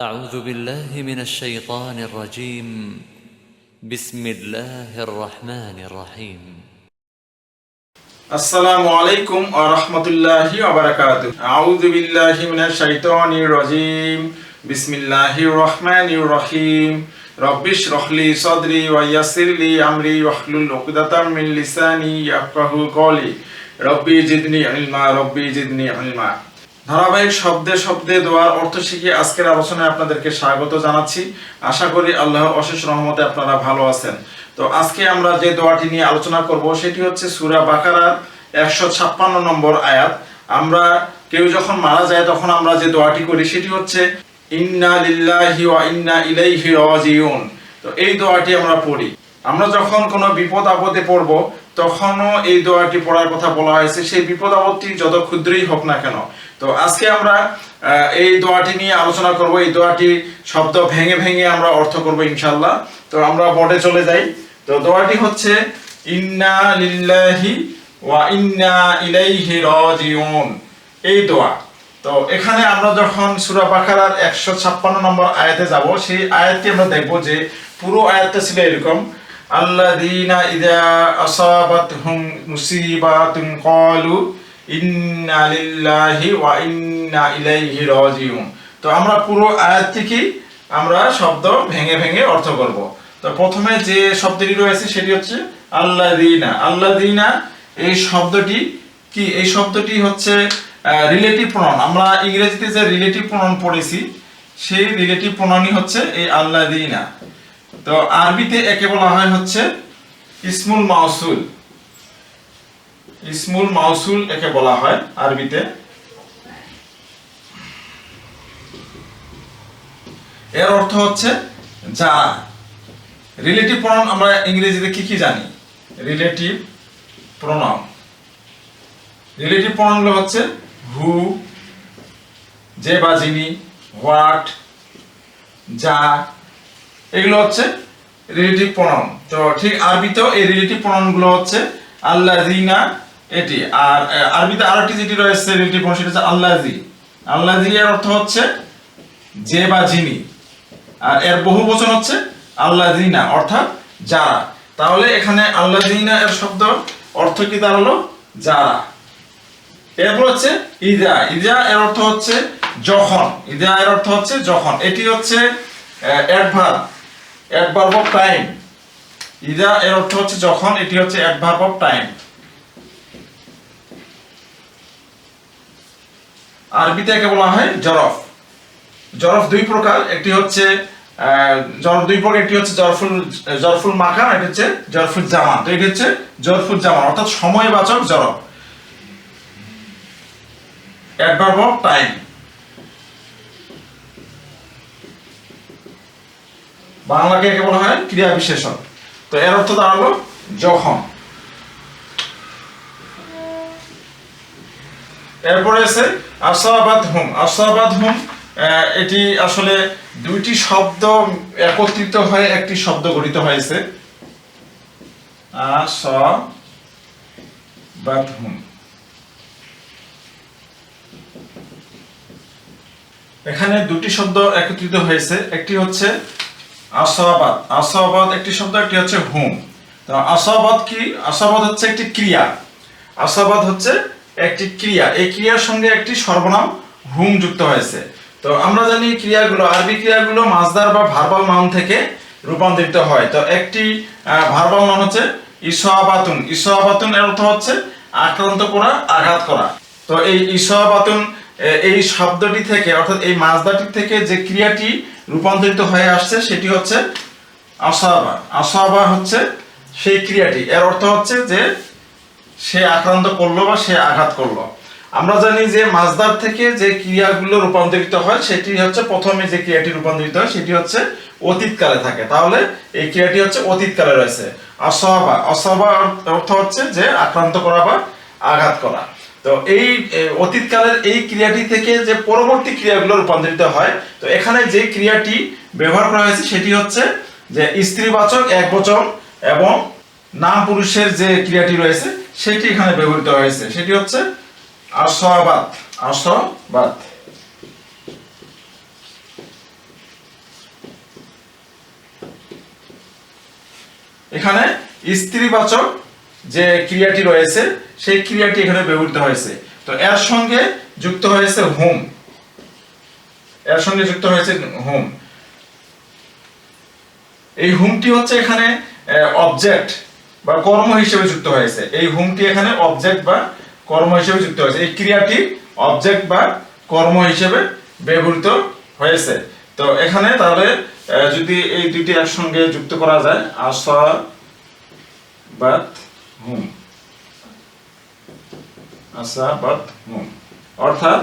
أعوذ بالله من الشيطان الرجيم بسم الله الرحمن الرحيم আসসালামু আলাইকুম ওয়া রাহমাতুল্লাহি ওয়া বারাকাতুহু আউযু বিল্লাহি মিনাশ শাইতানির রাজীম বিসমিল্লাহির রহমানির রহিম রব্বিশ রহলি সাদরি ওয়া ইয়াসসিরলি আমরি ওয়াহলুল উকদাতাম মিন লিসানি ইয়াফকাহু কওলি রব্বি জিদনি ইলমা ধারাবাহিক শব্দে শব্দে দোয়ার অর্থ শিখে আজকের আলোচনায় আপনাদেরকে স্বাগত জানাচ্ছি। আশা করি আল্লাহর অশেষ রহমতে আপনারা ভালো আছেন। তো আজকে আমরা যে দোয়াটি নিয়ে আলোচনা করব সেটি হচ্ছে সূরা বাকারার 156 নম্বর আয়াত। আমরা কেউ যখন মারা যায় তখন আমরা যে দোয়াটি করি সেটি হচ্ছে ইন্না লিল্লাহি ওয়া ইন্না ইলাইহি রাজিউন। তো এই দোয়াটি আমরা পড়ি। আমরা যখন কোনো বিপদ আপদে পড়ব তখনও এই দোয়াটি পড়ার কথা বলা হয়েছে, সেই বিপদ আপদটি যত ক্ষুদ্রই হোক না কেন। তো আজকে আমরা এই দোয়াটি নিয়ে আলোচনা করব। এই দোয়াটি শব্দ ভেঙে ভেঙে আমরা অর্থ করব ইনশাআল্লাহ। তো আমরা বোর্ডে চলে যাই। তো দোয়াটি হচ্ছে ইন্না লিল্লাহি ওয়া ইন্না ইলাইহি রাজিউন, এই দোয়া। তো এখানে আমরা যখন সূরা বাকারার 156 নম্বর আয়াতে যাব, সেই আয়াতটি আমরা দেখব যে পুরো আয়াতটা ছিল এরকম, আল্লাযীনা ইযা আসাবাতহুম মুসিবাতুন ক্বালু ইন্না লিল্লাহি ওয়া ইন্না ইলাইহি রাজিউন। তো আমরা পুরো আয়াতটিকে আমরা শব্দ ভেঙে ভেঙে অর্থ করব। তো প্রথমে যে শব্দটি রয়েছে সেটি হচ্ছে আল্লাযীনা। আল্লাযীনা এই শব্দটি কি? এই শব্দটি হচ্ছে রিলেটিভ প্রনাউন। আমরা ইংরেজিতে যে রিলেটিভ প্রনাউন পড়েছি সেই রিলেটিভ প্রনাউনই হচ্ছে এই আল্লাযীনা। তো আরবিতে একে বলা হয় হচ্ছে ইসমুল মাউসুল। ইসমুল মাউসুল একে বলা হয় আরবিতে। এর অর্থ হচ্ছে যারা। রিলেটিভ প্রনাউন আমরা ইংরেজিতে কি কি জানি? রিলেটিভ প্রনাউন, রিলেটিভ প্রনাউনগুলো হচ্ছে হু, যে বা যিনি, হোয়াট, যা, এগুলো হচ্ছে রিলেটিভ প্রনাউন। তো ঠিক আরবিতেও এই রিলেটিভ প্রনাউনগুলো হচ্ছে আল্লাযীনা এটি। আর আরবিতে আরেকটি যেটি রয়েছে রিলেটিভ প্রনাউন সেটা হচ্ছে আল্লাযী। আল্লাযী এর অর্থ হচ্ছে যে বা যিনি, আর এর বহুবচন হচ্ছে আল্লাযীনা অর্থাৎ যারা। তাহলে এখানে আল্লাযীনা এর শব্দ অর্থ কি দাঁড়ালো? যারা। এরপর হচ্ছে ইযা। ইযা এর অর্থ হচ্ছে যখন। ইযা এর অর্থ হচ্ছে যখন। এটি হচ্ছে অ্যাডভার্ব, অ্যাডভার্ব অফ টাইম। ইযা এর অর্থ হচ্ছে যখন, এটি হচ্ছে অ্যাডভার্ব অফ টাইম। আরবিতে একে বলা হয় জরফ। জরফ দুই প্রকার, একটি হচ্ছে জরফ দুই প্রকার, একটি হচ্ছে জরফুল মাকান, এটি হচ্ছে জরফুল জামান। তো এটি হচ্ছে জরফুল জামান অর্থাৎ সময়বাচক জরফ, অ্যাডভার্ব অফ টাইম। বাংলাকে একে বলা হয় ক্রিয়া বিশেষণ। তো এর অর্থ দাঁড়ালো যখন। এরপরে আছে আসাবাতহুম। আসাবাতহুম এটি আসলে দুইটি শব্দ একত্রিত হয়ে একটি শব্দ গঠিত হয়েছে, আসাবাতহুম। এখানে দুটি শব্দ একত্রিত হয়েছে, একটি হচ্ছে আসাবাত। আসাবাত একটি শব্দ, একটি হচ্ছে হুম। তো আসাবাত কি? আসাবাত হচ্ছে একটি ক্রিয়া। আসাবাত হচ্ছে একটি ক্রিয়া। এই ক্রিয়ার সঙ্গে একটি সর্বনাম হুম যুক্ত হয়েছে। তো আমরা জানি ক্রিয়াগুলো, আরবি ক্রিয়াগুলো মাসদার বা ভার্বাল নাউন থেকে রূপান্তরিত হয়। তো একটি ভার্বাল নাউন হচ্ছে ইসাবাতুন। ইসাবাতুন এর অর্থ হচ্ছে আক্রান্ত করা, আঘাত করা। তো এই ইসাবাতুন এই শব্দটি থেকে অর্থাৎ এই মাসদারটি থেকে যে ক্রিয়াটি রূপান্তরিত হয়ে আসছে সেটি হচ্ছে আসাবা। আসাবা হচ্ছে সেই ক্রিয়াটি। এর অর্থ হচ্ছে যে সে আক্রান্ত করলো বা সে আঘাত করলো। আমরা জানি যে মাসদার থেকে যে ক্রিয়াগুলো রূপান্তরিত হয় সেটি হচ্ছে, প্রথমে যে ক্রিয়াটি রূপান্তরিত হয় সেটি হচ্ছে অতীতকালে থাকে। তাহলে এই ক্রিয়াটি হচ্ছে অতীতকালে রয়েছে আসাবা। আসাবা অর্থ হচ্ছে যে আক্রান্ত করা বা আঘাত করা। তো এই অতীতকালের এই ক্রিয়াটি থেকে যে পরবর্তী ক্রিয়াগুলো রূপান্তরিত হয়, তো এখানে যে ক্রিয়াটি ব্যবহার করা হয়েছে সেটি হচ্ছে যে স্ত্রীবাচক একবচন এবং নাম পুরুষের যে ক্রিয়াটি রয়েছে সেটি এখানে ব্যবহৃত হয়েছে, সেটি হচ্ছে আসাবাত। আসাবাত। এখানে স্ত্রীবাচক যে ক্রিয়াটি রয়েছে সেই ক্রিয়াটি এখানে ব্যবহৃত হয়েছে। তো এর সঙ্গে যুক্ত হয়েছে হুম, এর সঙ্গে যুক্ত হয়েছে হুম। এই হুমটি হচ্ছে এখানে অবজেক্ট বা কর্ম হিসেবে যুক্ত হয়েছে। এই হুমটি এখানে অবজেক্ট বা কর্ম হিসেবে যুক্ত হয়েছে। এই ক্রিয়াটি অবজেক্ট বা কর্ম হিসেবে ব্যবহৃত হয়েছে। তো এখানে তাহলে যদি এই দুইটি একসঙ্গে যুক্ত করা যায়, আসাবাত হুম, আসাবাত হুম, অর্থাৎ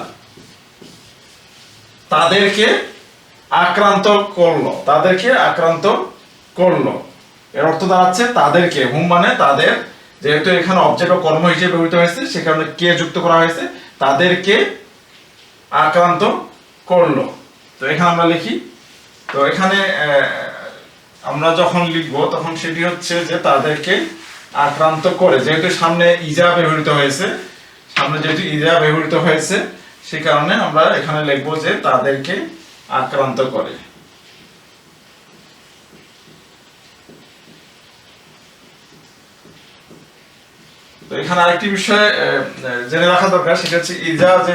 তাদেরকে আক্রান্ত করলো, তাদেরকে আক্রান্ত করলো। এর অর্থ দাঁড়াচ্ছে তাদেরকে, হুম মানে তাদের, যেহেতু এখানে অবজেক্ট ও কর্ম হিসেবে ব্যবহৃত হয়েছে সে কারণে কে যুক্ত করা হয়েছে, তাদেরকে আক্রান্ত করলো। তো এখানে আমরা লিখি, তো এখানে আমরা যখন লিখব তখন সেটি হচ্ছে যে তাদেরকে আক্রান্ত করে, যেহেতু সামনে ইজা ব্যবহৃত হয়েছে, সামনে যেহেতু ইজা ব্যবহৃত হয়েছে সে কারণে আমরা এখানে লিখব যে তাদেরকে আক্রান্ত করে। তো এখানে আরেকটি বিষয় জেনে রাখা দরকার, সেটা হচ্ছে ইজা, যে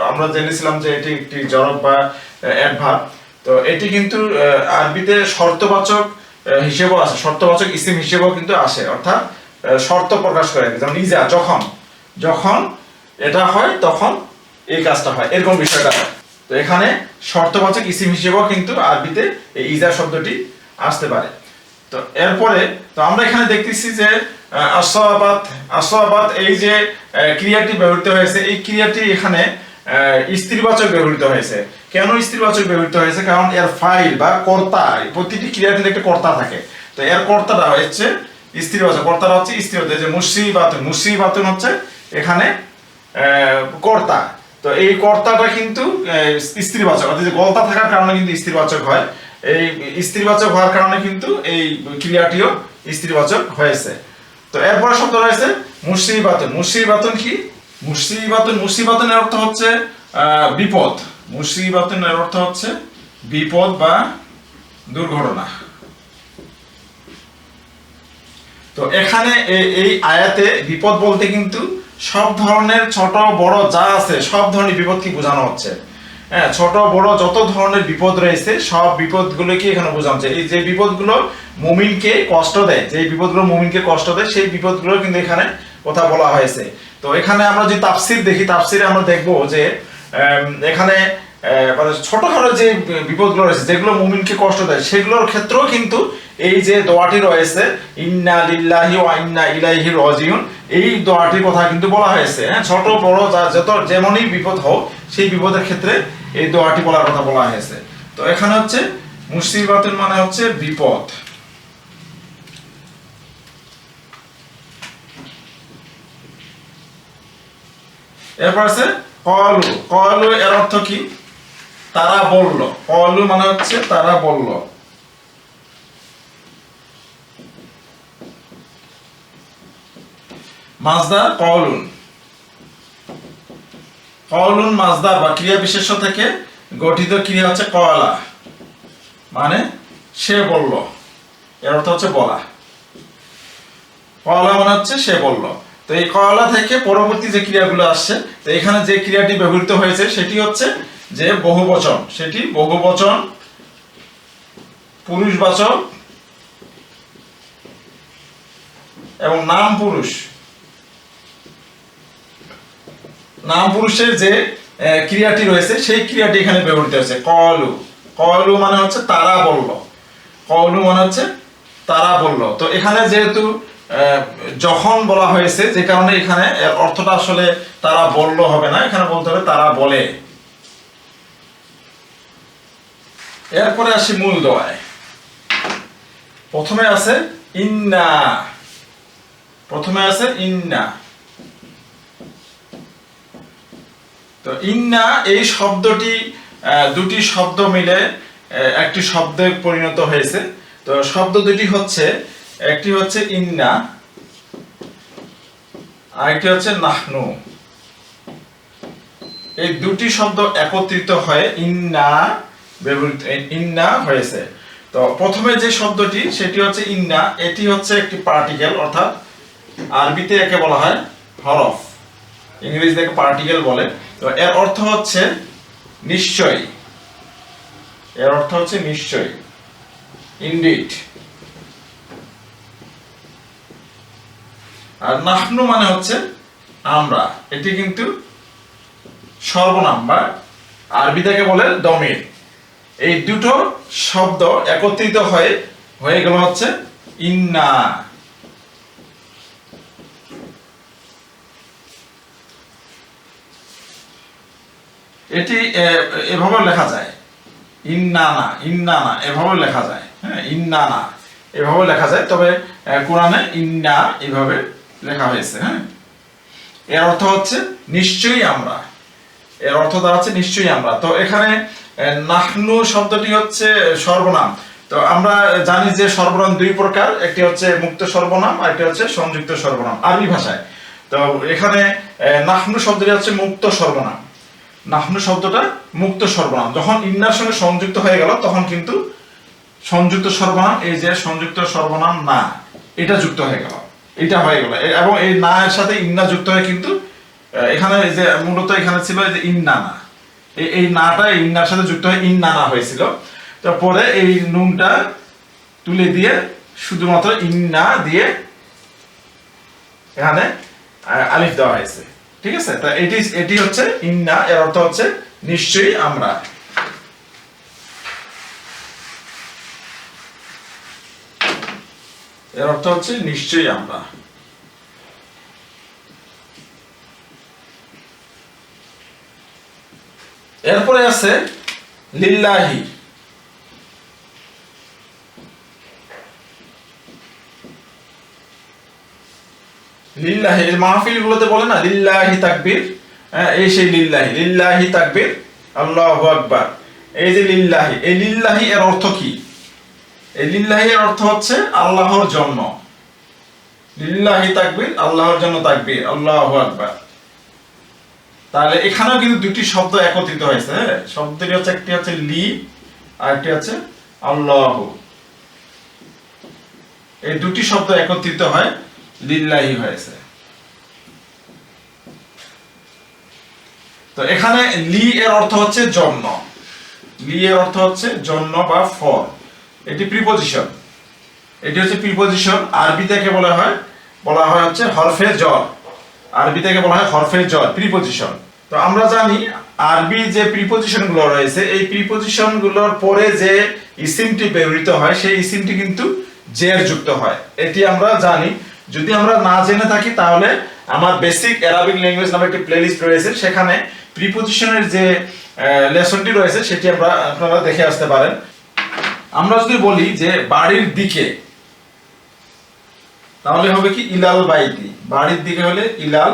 আমরা জেনেছিলাম যে এটি একটি জড়ক বা অ্যাডভার্ব। তো এটি কিন্তু আরবিতে শর্তবাচক হিসেবেও আসে, শর্তবাচক ইসিম হিসেবেও কিন্তু আসে, অর্থাৎ শর্ত প্রকাশ করে। যেমন ইজা, যখন, যখন এটা হয় তখন এই কাজটা হয়, এরকম বিষয়টা হয়। তো এখানে শর্তবাচক ইসিম হিসেবেও কিন্তু আরবিতে এই ইজা শব্দটি আসতে পারে। তো এরপরে তো আমরা এখানে দেখতেছি যে আসাবাত, আসাবাত এই যে ক্রিয়াটি ব্যবহৃত হয়েছে, এই ক্রিয়াটি এখানে স্ত্রীবাচক ব্যবহৃত হয়েছে। কেন স্ত্রীবাচক ব্যবহৃত হয়েছে? কারণ এর ফাইল বা কর্তা, প্রতিটি ক্রিয়ার কিন্তু একটা কর্তা থাকে। তো এর কর্তাটা হচ্ছে স্ত্রীবাচক, কর্তাটা হচ্ছে স্ত্রীবাচক। যে মুসিবাতুন, মুসিবাতুন হচ্ছে এখানে কর্তা। তো এই কর্তাটা কিন্তু স্ত্রীবাচক, অর্থাৎ যে গলতা থাকার কারণে কিন্তু স্ত্রীবাচক হয়। এই স্ত্রীবাচক হওয়ার কারণে কিন্তু এই ক্রিয়াটিও স্ত্রীবাচক হয়েছে। তো এরপরে শব্দ রয়েছে মুসিবাতুন। মুসিবাতুন কি? মুসিবাতুন, মুসিবাতুনের অর্থ হচ্ছে বিপদ। মুসিবাতুনের অর্থ হচ্ছে বিপদ বা দুর্ঘটনা। তো এখানে এই আয়াতে বিপদ বলতে কিন্তু সব ধরনের ছোট বড় যা আছে সব ধরনের বিপদকে বোঝানো হচ্ছে। হ্যাঁ, ছোট বড় যত ধরনের বিপদ রয়েছে সব বিপদগুলোকে এখানে বোঝানো হচ্ছে। এই যে বিপদগুলো মুমিনকে কষ্ট দেয়, যে বিপদগুলো মুমিনকে কষ্ট দেয় সেই বিপদগুলো কিন্তু এখানে কথা বলা হয়েছে। তো এখানে আমরা যদি তাফসির দেখি, তাফসিরে আমরা দেখবো যে এখানে মানে ছোটখাটো যে বিপদগুলো রয়েছে যেগুলো মুমিনকে কষ্ট দেয় সেগুলোর ক্ষেত্রেও কিন্তু এই যে দোয়াটি রয়েছে ইন্না লিল্লাহি ওয়া ইন্না ইলাইহি রাজিউন, এই দোয়াটির কথা কিন্তু বলা হয়েছে। হ্যাঁ, ছোট বড় যত যেমনই বিপদ হোক সেই বিপদের ক্ষেত্রে এই দোয়াটি বলার কথা বলা হয়েছে। তো এখানে হচ্ছে মুসিবাতুন মানে হচ্ছে বিপদ। এরপর আছে ক্বালু। ক্বালু এর অর্থ কি? তারা বলল। ক্বালু মানে হচ্ছে তারা বলল। মাজদার ক্বালুন। ক্বালুন মাজদার বা ক্রিয়া বিশেষ্য থেকে গঠিত ক্রিয়া হচ্ছে ক্বালা, মানে সে বলল, এর অর্থ হচ্ছে বলা। ক্বালা মানে হচ্ছে সে বলল। তো এই ক্বালা থেকে পরবর্তী যে ক্রিয়াগুলো আসছে, তো এখানে যে ক্রিয়াটি ব্যবহৃত হয়েছে সেটি হচ্ছে যে বহুবচন, সেটি বহুবচন, পুরুষবাচক এবং নাম পুরুষ। নাম পুরুষের যে ক্রিয়াটি রয়েছে সেই ক্রিয়াটি এখানে ব্যবহৃত হয়েছে। ক্বালু, ক্বালু মানে হচ্ছে তারা বলল, ক্বালু মানে হচ্ছে তারা বলল। তো এখানে যেহেতু যখন বলা হয়েছে যে কারণে এখানে এর অর্থটা আসলে তারা বলল হবে না, এখানে বলতে হবে তারা বলে। এরপরে আসি মূল দোয়ায়। প্রথমে আছে ইন্না, প্রথমে আছে ইন্না। তো ইন্না এই শব্দটি দুটি শব্দ মিলে একটি শব্দে পরিণত হয়েছে। তো শব্দ দুটি হচ্ছে, একটি হচ্ছে ইন্না, আরেকটি হচ্ছে নাহনু। এই দুটি শব্দ একত্রিত হয়ে ইন্না ব্যবহৃত, ইন্না হয়েছে। তো প্রথমে যে শব্দটি সেটি হচ্ছে ইন্না, এটি হচ্ছে একটি পার্টিকেল, অর্থাৎ আরবিতে একে বলা হয় হরফ, ইংরেজিতে একে পার্টিকেল বলে। তো এর অর্থ হচ্ছে নিশ্চয়ই, এর অর্থ হচ্ছে নিশ্চয়ই, ইনডিড। আর নাহনু মানে হচ্ছে আমরা, এটি কিন্তু সর্বনাম বা আরবি থেকে বলে দমির। এই দুটো শব্দ একত্রিত হয়ে গেল হচ্ছে ইন্না। এটি এভাবে লেখা যায়, ইন্নানা, ইন্নানা এভাবে লেখা যায়, হ্যাঁ, ইন্নানা এভাবে লেখা যায়, তবে কোরআনে ইন্না এভাবে লেখা হয়েছে। হ্যাঁ, এর অর্থ হচ্ছে নিশ্চয়ই আমরা, এর অর্থ দাঁড়াচ্ছে নিশ্চয়ই আমরা। তো এখানে নাহনু শব্দটি হচ্ছে সর্বনাম। তো আমরা জানি যে সর্বনাম দুই প্রকার, একটি হচ্ছে মুক্ত সর্বনাম আর একটি হচ্ছে সংযুক্ত সর্বনাম আরবি ভাষায়। তো এখানে নাহনু শব্দটি হচ্ছে মুক্ত সর্বনাম, নাহনু শব্দটা মুক্ত সর্বনাম। যখন ইন্নার সঙ্গে সংযুক্ত হয়ে গেল তখন কিন্তু সংযুক্ত সর্বনাম, এই যে সংযুক্ত সর্বনাম না, এটা যুক্ত হয়ে গেল, এটা হয়ে গেল, এবং এই না এর সাথে ইন্না যুক্ত হয়ে কিন্তু এখানে যে মূলত এখানে ছিল যে ইন্নানা, এই নাটা ইন্নার সাথে যুক্ত হয়ে ইন্নানা হয়েছিল। তো পরে এই নুনটা তুলে দিয়ে শুধুমাত্র ইন্না দিয়ে এখানে আলিফ দেওয়া হয়েছে, ঠিক আছে। তা এটি হচ্ছে ইন্না, এর অর্থ হচ্ছে নিশ্চয়ই আমরা। এর অর্থ হচ্ছে নিশ্চয়ই আমরা। এরপরে আছে লিল্লাহি। লিল্লাহি মাহফিল গুলোতে বলে না লিল্লাহি তাকবীর, এই সেই লিল্লাহি, লিল্লাহি তাকবীর, আল্লাহু আকবার। এই যে লিল্লাহি, এই লিল্লাহি এর অর্থ কি? এই লিল্লাহি এর অর্থ হচ্ছে আল্লাহর জন্য, লিল্লাহি তাকবীর, আল্লাহর জন্য তাকবীর, আল্লাহু আকবার। তাহলে এখানেও কিন্তু দুটি শব্দ একত্রিত হয়েছে, শব্দটি হচ্ছে একটি হচ্ছে লি আর একটি হচ্ছে আল্লাহ। এই দুটি শব্দ একত্রিত হয় লিল্লাহি হয়েছে। তো এখানে লি এর অর্থ হচ্ছে জন্য, লি এর অর্থ হচ্ছে জন্য বা ফর, এটি প্রিপজিশন, এটি হচ্ছে প্রিপজিশন। আরবি থেকে বলা হয় হচ্ছে হরফে জর, আরবি থেকে বলা হয় হরফে জর, প্রিপজিশন। তো আমরা জানি আরবি যে প্রিপজিশন গুলো রয়েছে, এই প্রিপজিশন গুলোর পরে যে ইসিমটি ব্যবহৃত হয় সেই ইসিমটি কিন্তু জের যুক্ত হয়, এটি আমরা জানি। যদি আমরা না জেনে থাকি তাহলে আমার বেসিক অ্যারাবিক ল্যাঙ্গুয়েজ নামে একটি প্লেলিস্ট রয়েছে, সেখানে প্রিপজিশনের যে লেসনটি রয়েছে সেটি আপনারা দেখে আসতে পারেন। আমরা যদি বলি যে বাড়ির দিকে, তাহলে হবে কি ইলাল বাইতি, বাড়ির দিকে হলে ইলাল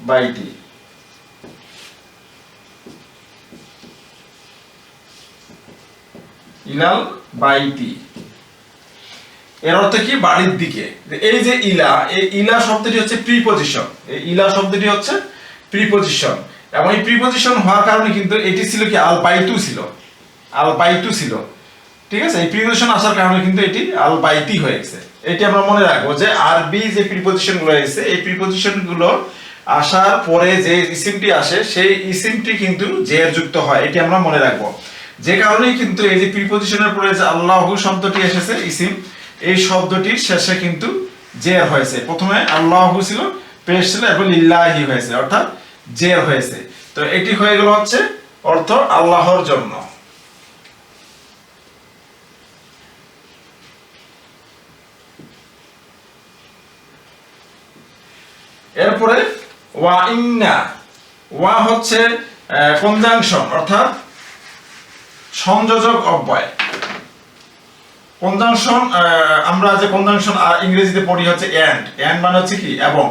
বাইতি। ইলাল বাইতি এর অর্থ কি? বাড়ির দিকে। এই যে ইলা, এই ইলা শব্দটি হচ্ছে প্রিপজিশন, এই ইলা শব্দটি হচ্ছে প্রিপজিশন, এবং এই প্রিপজিশন হওয়ার কারণে কিন্তু এটি ছিল কি আল বাইতু ছিল, আল বাইতু ছিল, ঠিক আছে। এই প্রিপজিশন আসার কারণে কিন্তু এটি আল বাইতি হয়ে গেছে। এটি আমরা মনে রাখবো যে আরবি যে প্রিপজিশন গুলো রয়েছে, এই প্রিপজিশন গুলো আসার পরে যে ইসিমটি আসে সেই ইসিমটি কিন্তু জের যুক্ত হয়, এটি আমরা মনে রাখবো। যে কারণেই কিন্তু এই যে প্রিপজিশনের পরে যে আল্লাহু শব্দটি এসেছে ইসিম, এই শব্দটির শেষে কিন্তু জের হয়েছে। প্রথমে আল্লাহু ছিল, পেশ ছিল, এবং লিল্লাহি হয়েছে, অর্থাৎ জের হয়েছে। তো এটি হয়ে গেল হচ্ছে অর্থ আল্লাহর জন্য। এরপরে ওয়া ইন্না, ওয়া হচ্ছে কনজাংশন, অর্থাৎ সংযোজক অব্যয়। কনজাংশন, আমরা যে কনজাংশন ইংরেজিতে পড়ি হচ্ছে এন্ড, এন্ড মানে হচ্ছে কি এবং।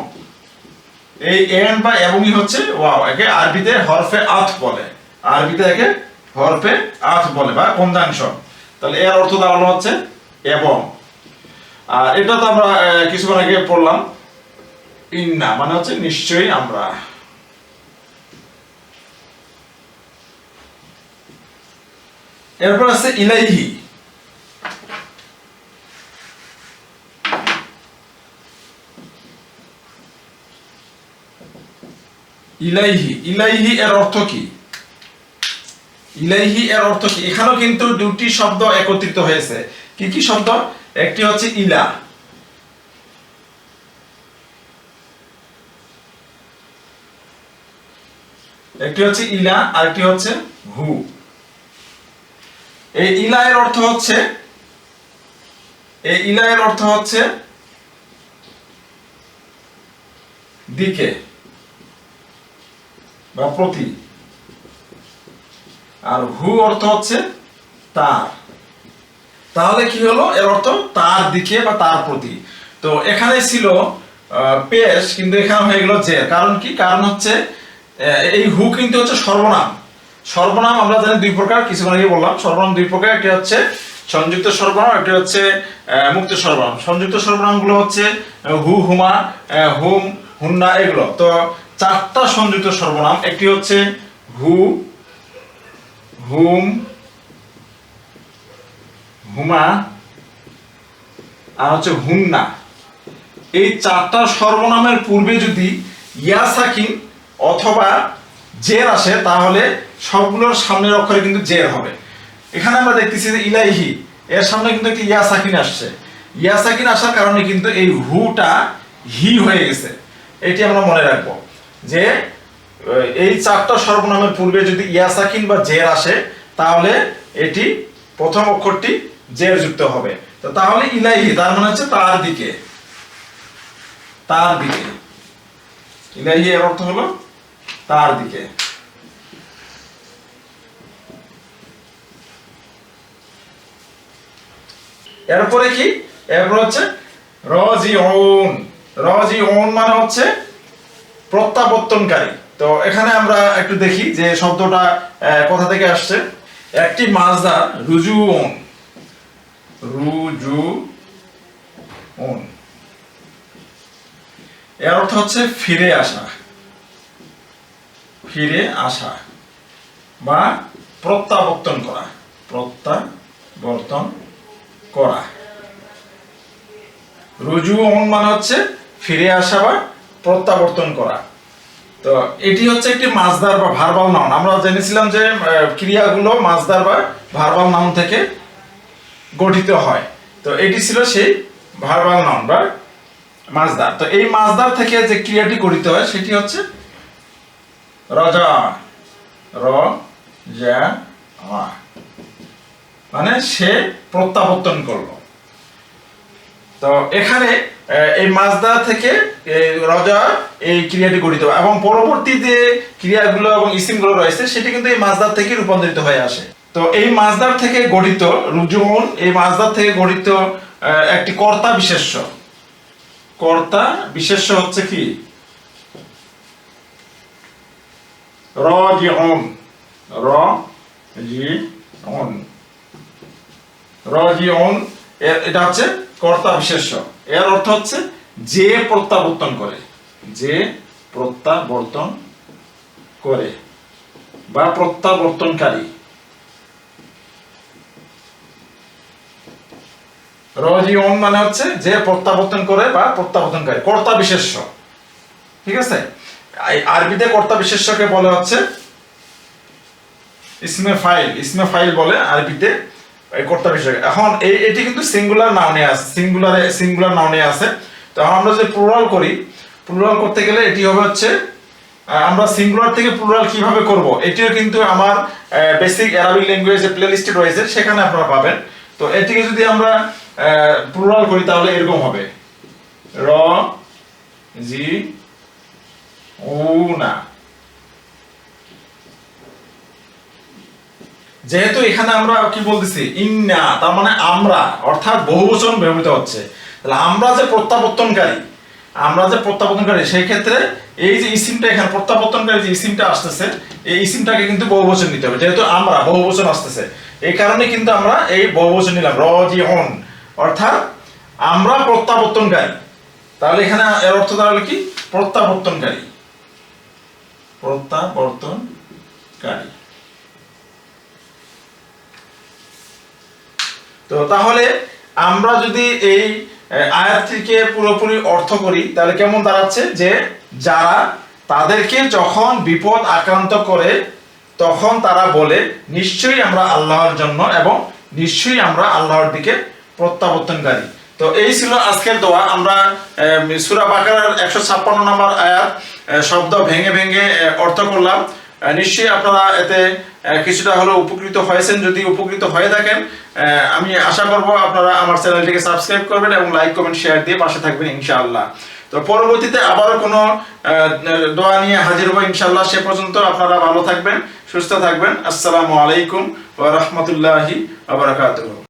এই এন্ড বা এবংই হচ্ছে ওয়াও, একে আরবিতে হরফে আত বলে, আরবিতে একে হরফে আত বলে বা কনজাংশন। তাহলে এর অর্থ দাঁড়ালো হচ্ছে এবং। আর এটা তো আমরা কিছুক্ষণ আগে পড়লাম, ইন্না মানে হচ্ছে নিশ্চয়ই আমরা। এরপর আছে ইলাইহি, ইলাইহি, ইলাইহি এর অর্থ কি? ইলাইহি এর অর্থ কি? এখানেও কিন্তু দুটি শব্দ একত্রিত হয়েছে। কি কি শব্দ? একটি হচ্ছে ইলা, একটি হচ্ছে ইলা, আরেকটি হচ্ছে হু। এই ইলা এর অর্থ হচ্ছে, এই ইলা এর অর্থ হচ্ছে দিকে বা প্রতি, আর হু অর্থ হচ্ছে তার। তাহলে কি হলো? এর অর্থ তার দিকে বা তার প্রতি। তো এখানে ছিল পেশ, কিন্তু এখানে হয়ে গেল জের। কারণ কি? কারণ হচ্ছে এই হু কিন্তু হচ্ছে সর্বনাম। সর্বনাম আমরা জানি দুই প্রকার, কিছুক্ষণ আগে বললাম। সর্বনাম দুই প্রকার, একটি হচ্ছে সংযুক্ত সর্বনাম, একটি হচ্ছে মুক্ত সর্বনাম। সংযুক্ত সর্বনামগুলো হচ্ছে হু, হুমা, হুম, হুন্না, এগুলো। তো চারটা সংযুক্ত সর্বনাম, একটি হচ্ছে হু, হুম, হুমা, আর হচ্ছে হুন্না। এই চারটা সর্বনামের পূর্বে যদি ইয়া সাকিন অথবা জের আসে, তাহলে সবগুলোর সামনের অক্ষরে কিন্তু জের হবে। এখানে আমরা দেখতেছি যে ইলাইহি, এর সামনে কিন্তু একটি ইয়া সাকিন আসছে। ইয়া সাকিন আসার কারণে কিন্তু এই হুটা হি হয়ে গেছে। এটি আমরা মনে রাখবো যে এই চারটা সর্বনামের পূর্বে যদি ইয়া সাকিন বা জের আসে, তাহলে এটি প্রথম অক্ষরটি জের যুক্ত হবে। তো তাহলে ইলাইহি তার মানে হচ্ছে তার দিকে, তার দিকে। ইলাইহি এর অর্থ হলো তার দিকে। এরপরে কি? এরপর হচ্ছে রাজিউন। রাজিউন মানে হচ্ছে প্রত্যাবর্তনকারী। তো এখানে আমরা একটু দেখি যে শব্দটা কোথা থেকে আসছে। একটি মাজদার রুজুউন, রুজুউন এর অর্থ হচ্ছে ফিরে আসা, ফিরে আসা বা প্রত্যাবর্তন করা, প্রত্যাবর্তন করা। রুজুউন মানে হচ্ছে ফিরে আসা বা প্রত্যাবর্তন করা। তো এটি হচ্ছে একটি মাজদার বা ভার্বাল নাউন। আমরা জেনেছিলাম যে ক্রিয়াগুলো মাজদার বা ভার্বাল নাউন থেকে গঠিত হয়। তো এটি ছিল সেই ভার্বাল নাউন বা মাজদার। তো এই মাজদার থেকে যে ক্রিয়াটি গঠিত হয় সেটি হচ্ছে রাজা, রজা, মানে সে প্রত্যাবর্তন করলো। তো এখানে এই মাজদার থেকে রাজা এই ক্রিয়াটি গঠিত হয়, এবং পরবর্তী যে ক্রিয়াগুলো এবং ইসিমগুলো রয়েছে সেটি কিন্তু এই মাজদার থেকে রূপান্তরিত হয়ে আসে। তো এই মাজদার থেকে গঠিত রুজুউন, এই মাজদার থেকে গঠিত একটি কর্তা বিশেষ্য। কর্তা বিশেষ্য হচ্ছে কি? রাজিউন, রাজিউন, রাজিউন এটা হচ্ছে কর্তা বিশেষ্য। এর অর্থ হচ্ছে যে প্রত্যাবর্তন করে, যে প্রত্যাবর্তন করে বা প্রত্যাবর্তনকারী। রাজিউন মানে হচ্ছে যে প্রত্যাবর্তন করে বা প্রত্যাবর্তনকারী, কর্তা বিশেষ্য। ঠিক আছে? আরবিতে কর্তা বিশেষ্যকে বলা হচ্ছে ইসমে ফাইল। ইসমে ফাইল বলে আরবিতে এই কর্তা বিশেষ্য। এখন এটি কিন্তু সিঙ্গুলার নাউনে আছে, সিঙ্গুলার নাউনে আছে। তো আমরা যদি প্লুরাল করি, প্লুরাল করতে গেলে এটি হবে হচ্ছে, আমরা সিঙ্গুলার থেকে প্লুরাল কিভাবে করব এটিও কিন্তু আমার বেসিক অ্যারাবিক ল্যাঙ্গুয়েজে প্লেলিস্টে রয়েছে, সেখানে আপনারা পাবেন। তো এটিকে যদি আমরা প্লুরাল করি তাহলে এরকম হবে, র জি উনা। যেহেতু এখানে আমরা কি বলতেছি ইন্না, তার মানে আমরা, অর্থাৎ বহুবচন ব্যবহৃত হচ্ছে। তাহলে আমরা যে প্রত্যাবর্তনকারী, আমরা যে প্রত্যাবর্তনকারী, সেই ক্ষেত্রে এই যে ইসিমটা এখানে প্রত্যাবর্তনকারী যে ইসিমটা আসতেছে, এই ইসিমটাকে কিন্তু বহুবচন নিতে হবে। যেহেতু আমরা বহুবচন আসতেছে, এই কারণে কিন্তু আমরা এই বহুবচন নিলাম, রাজিউন, অর্থাৎ আমরা প্রত্যাবর্তনকারী। তাহলে এখানে এর অর্থ দাঁড়ালো কি? প্রত্যাবর্তনকারী, প্রত্যাবর্তনকারী। তো তাহলে আমরা যদি এই আয়াতটিকে পুরোপুরি অর্থ করি তাহলে কেমন দাঁড়াচ্ছে? যে যারা তাদেরকে যখন বিপদ আক্রান্ত করে তখন তারা বলে নিশ্চয়ই আমরা আল্লাহর জন্য এবং নিশ্চয়ই আমরা আল্লাহর দিকে প্রত্যাবর্তনকারী। তো এই ছিল আজকের দোয়া। আমরা সূরা বাকারার 156 নম্বর আয়াত শব্দ ভেঙে ভেঙে অর্থ করলাম। নিশ্চয়ই আপনারা এতে কিছুটা হলেও উপকৃত হয়েছেন। যদি উপকৃত হয়ে থাকেন আমি আশা করব আপনারা আমার চ্যানেলটিকে সাবস্ক্রাইব করবেন এবং লাইক কমেন্ট শেয়ার দিয়ে পাশে থাকবেন ইনশাআল্লাহ। তো পরবর্তীতে আবারও কোনো দোয়া নিয়ে হাজির হবো ইনশাআল্লাহ। সে পর্যন্ত আপনারা ভালো থাকবেন, সুস্থ থাকবেন। আসসালামু আলাইকুম ওয়া রাহমাতুল্লাহি ওয়া বারাকাতুহু।